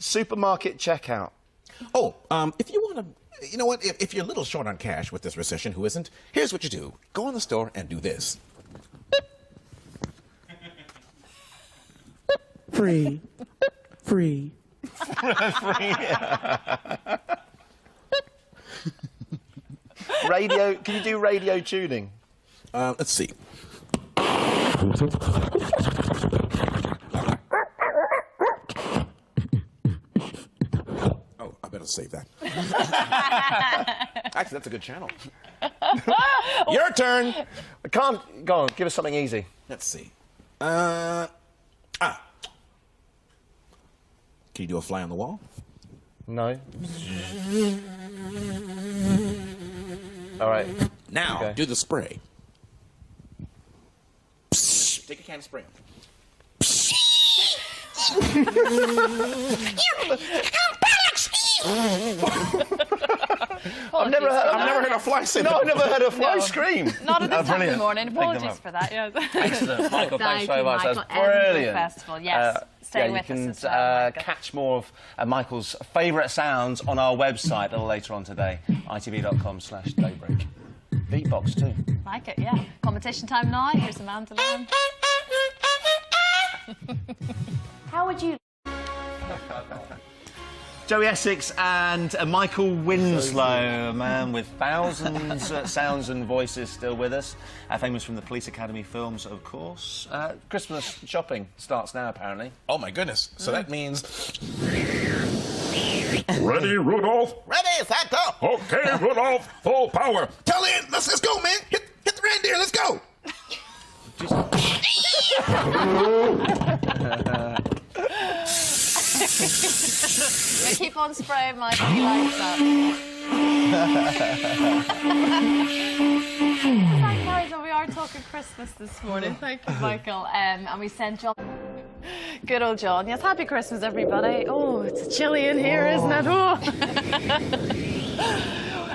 Supermarket checkout. Oh, if you want to, you know what? If you're a little short on cash with this recession, who isn't? Here's what you do: go in the store and do this. Free. Free. Radio. Can you do radio tuning? Let's see. Oh, I better save that. Actually, that's a good channel. Your turn. I can't. Go on. Give us something easy. Let's see. Can you do a fly on the wall? No. All right. Now, Okay. do the spray. Take a can of spray. I've never heard a fly say No, that. I've never heard a fly scream. Not at this time of the brilliant. morning. Pick them Apologies up. for that. Yeah. Excellent, Michael. Thanks Thank very you, much. Michael. That's brilliant. Edinburgh Festival, yes. Stay with you us can as well, Michael. catch more of Michael's favourite sounds on our website a little later on today, itv.com/daybreak. Beatbox too. Like it, yeah. Competition time now. Here's a mandolin. How would you... Joey Essex and Michael Winslow, a man with thousands of sounds and voices still with us. Famous from the Police Academy films, of course. Christmas shopping starts now, apparently. Oh, my goodness. So that means... Ready, Rudolph? Ready, Santa! Okay, Rudolph, full power. Tell in! Let's go, man! Hit the reindeer, let's go! Yeah, keep on spraying, Michael. He likes that. Thank guys, we are talking Christmas this morning. Thank you, Michael. And we sent John. Good old John. Yes, happy Christmas, everybody. Oh, it's chilly in here, isn't it? Oh.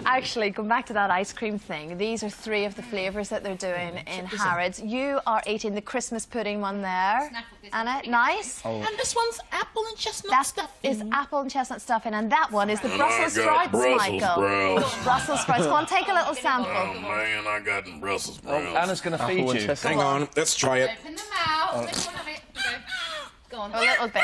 Actually, going back to that ice cream thing, these are 3 of the flavours that they're doing in Harrods. You are eating the Christmas pudding one there. Anna, nice. Oh. And this one's apple and chestnut That stuffing. is apple and chestnut stuffing, and that one is the Brussels I got sprouts, Brussels Michael. sprouts. Brussels sprouts. Go on, take a little sample. Oh, man, I got Brussels sprouts. Anna's going to feed you. Hang on, let's try it. Open them out. Which one of it? Go on. A little bit.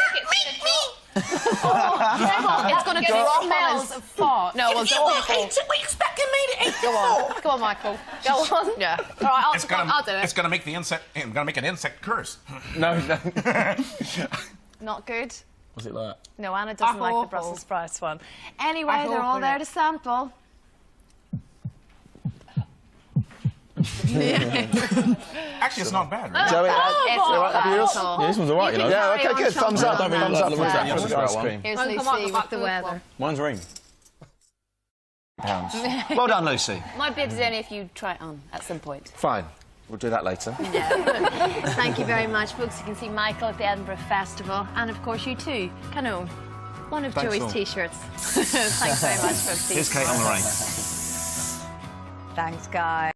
It's going to drop smells of fart. No, well, go on. We expected me to eat. Go on. Go on, Michael. Go on. Yeah. All right, I'll do it. It's gonna make the insect. I'm gonna make an insect curse. No. Not good. Was it like No, Anna doesn't like the Brussels sprouts one. Anyway, they're all there to sample. Actually, it's not bad, right? Joey, It's not bad at all. this one's all right, You you know. can Yeah, carry okay, on good. Thumbs up. chopping. Thumbs up for Look at that. that. For the ice cream. Here's Lucy with the weather. Mine's ring. Pounds. Well done, Lucy. My bid is only if you try it on at some point. Fine. We'll do that later. Thank you very much, folks. You can see Michael at the Edinburgh Festival, and of course you too can own one of Thanks Joey's all. T-shirts. Thanks very much, folks. Here's Kate on the rain. Thanks, guys.